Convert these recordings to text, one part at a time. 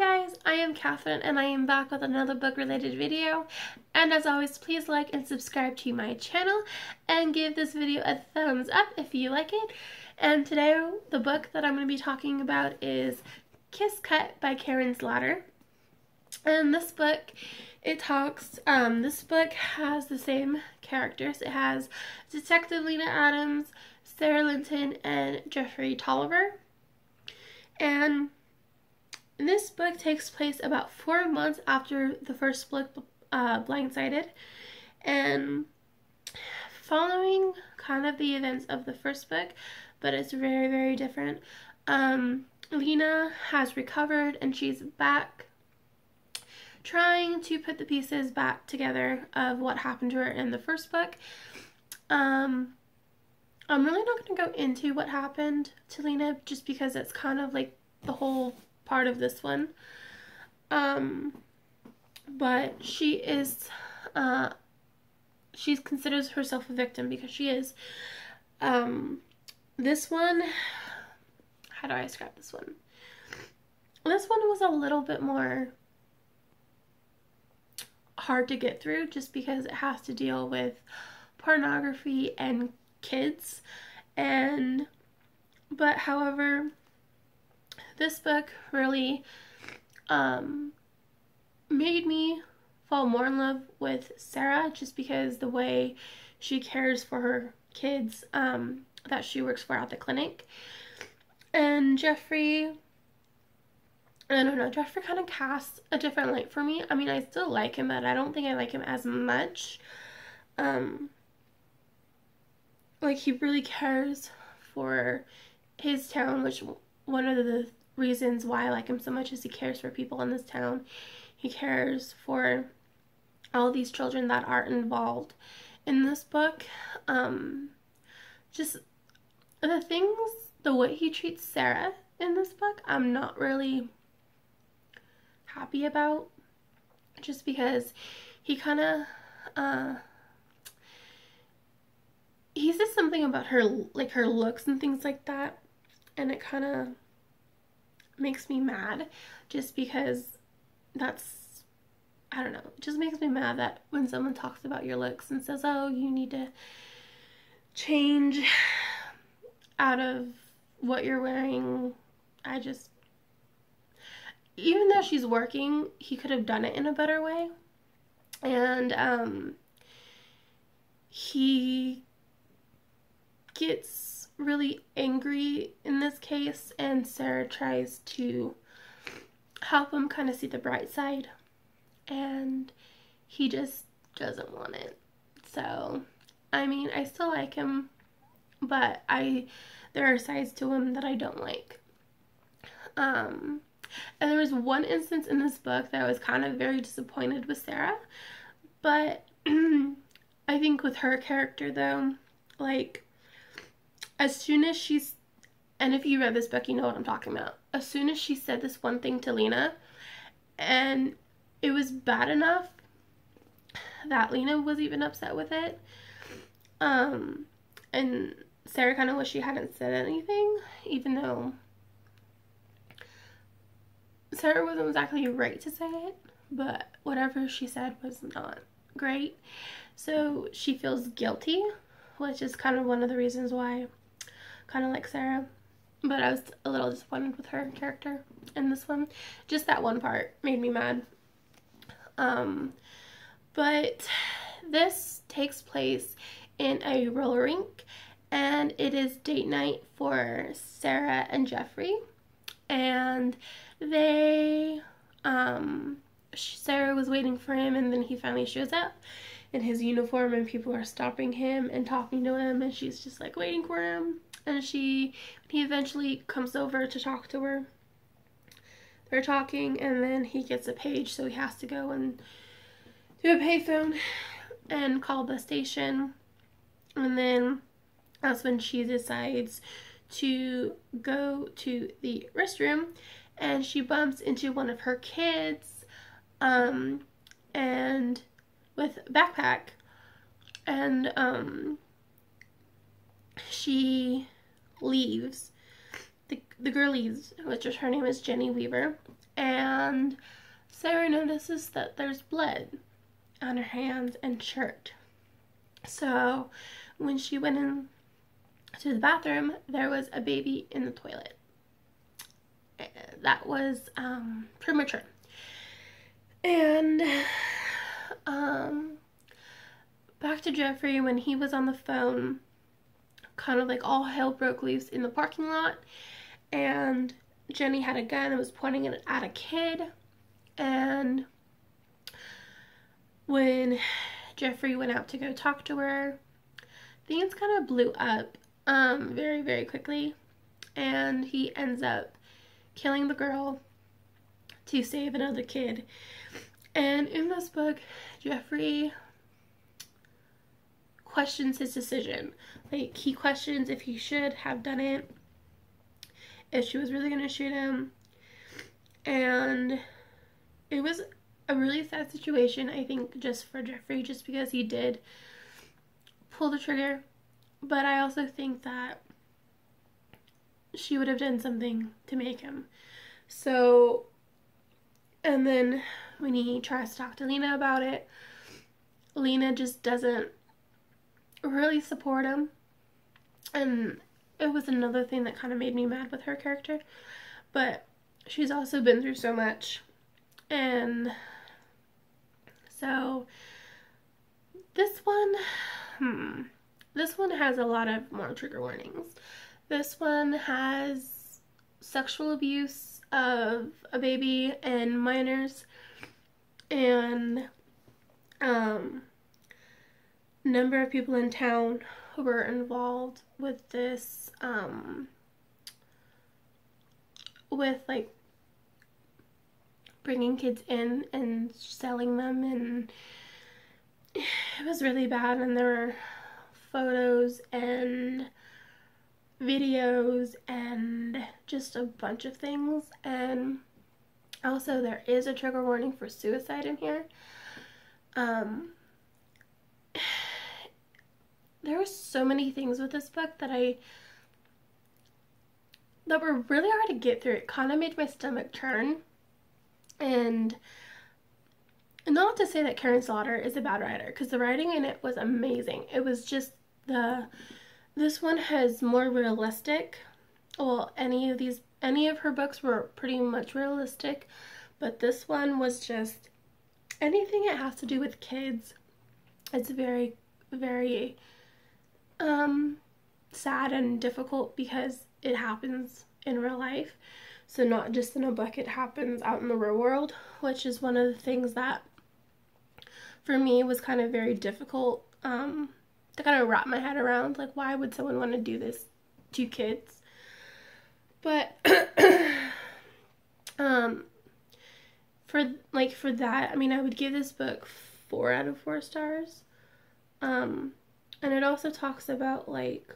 guys, I am Catherine and I am back with another book related video, and as always, please like and subscribe to my channel and give this video a thumbs up if you like it. And today the book that I'm going to be talking about is KissCut by Karin's Ladder. And this book, this book has the same characters. It has Detective Lena Adams, Sarah Linton, and Jeffrey Tolliver. And this book takes place about 4 months after the first book, Blindsided, and following kind of the events of the first book, but it's very, very different. Lena has recovered and she's back trying to put the pieces back together of what happened to her in the first book. I'm really not going to go into what happened to Lena just because it's kind of like the whole part of this one. But she considers herself a victim because she is. This one, how do I describe this one? This one was a little bit more hard to get through just because it has to deal with pornography and kids, but however, this book really made me fall more in love with Sarah just because the way she cares for her kids that she works for at the clinic. And Jeffrey, I don't know, Jeffrey kind of casts a different light for me. I mean, I still like him, but I don't think I like him as much. Like, he really cares for his town, which one of the reasons why I like him so much is he cares for people in this town. He cares for all these children that are involved in this book. Just the way he treats Sarah in this book, I'm not really happy about, just because he kind of, he says something about her, like her looks and things like that, and it kind of makes me mad just because that's, I don't know, it just makes me mad that when someone talks about your looks and says, oh, you need to change out of what you're wearing. Even though she's working, he could have done it in a better way. And he gets really angry in this case, and Sarah tries to help him kind of see the bright side, and he just doesn't want it. So, I mean, I still like him, but there are sides to him that I don't like. And there was one instance in this book that I was kind of very disappointed with Sarah, but I think with her character though, like, as soon as and if you read this book, you know what I'm talking about. As soon as she said this one thing to Lena, and it was bad enough that Lena was even upset with it, and Sarah kind of wished she hadn't said anything, even though Sarah wasn't exactly right to say it, but whatever she said was not great. So she feels guilty, which is kind of one of the reasons why I kind of like Sarah. But I was a little disappointed with her character in this one. Just that one part made me mad. But this takes place in a roller rink, and it is date night for Sarah and Jeffrey. And Sarah was waiting for him, and then he finally shows up in his uniform, and people are stopping him and talking to him, and she's just like waiting for him. And he eventually comes over to talk to her. They're talking, and then he gets a page, so he has to go and do a payphone and call the station. And then that's when she decides to go to the restroom, and she bumps into one of her kids, and with a backpack, and she leaves. The girl leaves, which her name is Jenny Weaver, and Sarah notices that there's blood on her hands and shirt. So when she went in to the bathroom, there was a baby in the toilet. That was premature. And back to Jeffrey, when he was on the phone, kind of like all hell broke loose in the parking lot, and Jenny had a gun and was pointing it at a kid. And when Jeffrey went out to go talk to her, things kind of blew up very, very quickly, and he ends up killing the girl to save another kid. And in this book, Jeffrey questions his decision. Like, he questions if he should have done it, if she was really going to shoot him. And it was a really sad situation, I think, just for Jeffrey, just because he did pull the trigger. But I also think that she would have done something to make him. So, and then when he tries to talk to Lena about it, Lena just doesn't really support him. And it was another thing that kind of made me mad with her character. But she's also been through so much. And so this one has a lot of more trigger warnings. This one has sexual abuse of a baby and minors, and number of people in town who were involved with this, with like bringing kids in and selling them, and it was really bad. And there were photos and videos and just a bunch of things. And also there is a trigger warning for suicide in here. There were so many things with this book that were really hard to get through. It kind of made my stomach turn. And not to say that Karin Slaughter is a bad writer, because the writing in it was amazing. It was just this one has more realistic. Well, any of her books were pretty much realistic, but this one was just anything it has to do with kids. It's very, very sad and difficult because it happens in real life. So not just in a book, it happens out in the real world, which is one of the things that for me was kind of very difficult to kind of wrap my head around. Like, why would someone want to do this to kids? But for that, I mean, I would give this book 4 out of 4 stars. And it also talks about like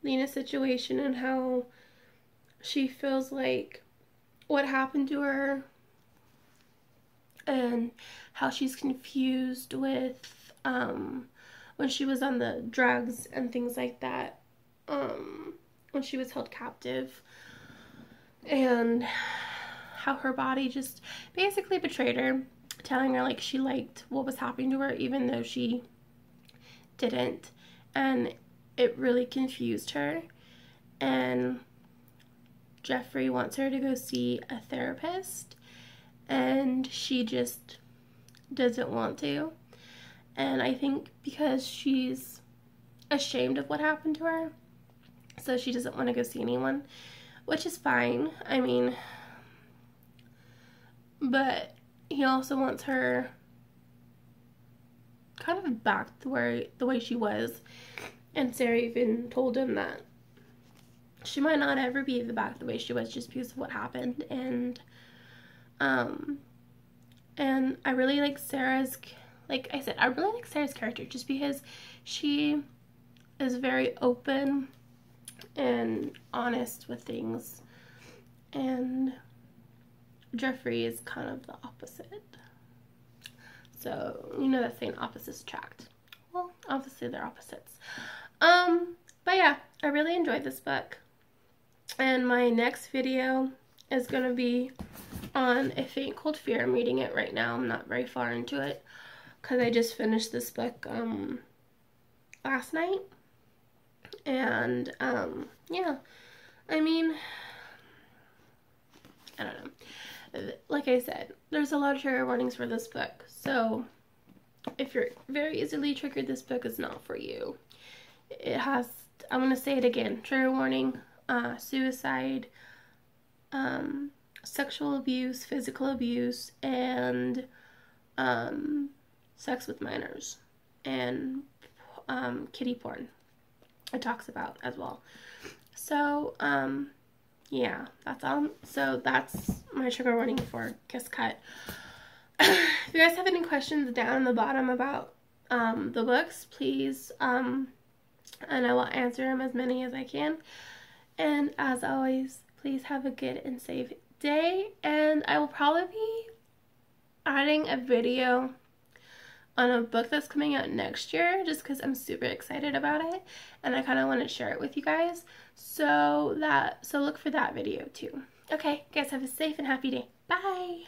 Lena's situation and how she feels like what happened to her, and how she's confused with when she was on the drugs and things like that, when she was held captive, and how her body just basically betrayed her, telling her like she liked what was happening to her even though she didn't, and it really confused her. And Jeffrey wants her to go see a therapist, and she just doesn't want to. And I think because she's ashamed of what happened to her, so she doesn't want to go see anyone, which is fine. I mean, but he also wants her kind of back to the way she was. And Sarah even told him that she might not ever be back the way she was just because of what happened. And I really like Sarah's, like I said, I really like Sarah's character just because she is very open and honest with things. And Jeffrey is kind of the opposite. So, you know that saying, opposites attract. Well, obviously they're opposites. But yeah, I really enjoyed this book. And my next video is going to be on A Faint Cold Fear. I'm reading it right now. I'm not very far into it because I just finished this book last night. And yeah, I mean, I don't know. Like I said, there's a lot of trigger warnings for this book. So if you're very easily triggered, this book is not for you. It has, I'm going to say it again, trigger warning, suicide, sexual abuse, physical abuse, and sex with minors, and kiddie porn it talks about as well. So yeah, that's all. So that's my trigger warning for KissCut. If you guys have any questions down in the bottom about the books, please, and I will answer them as many as I can. And as always, please have a good and safe day, and I will probably be adding a video on a book that's coming out next year, just because I'm super excited about it and I kind of want to share it with you guys. So look for that video too. Okay, guys, have a safe and happy day. Bye.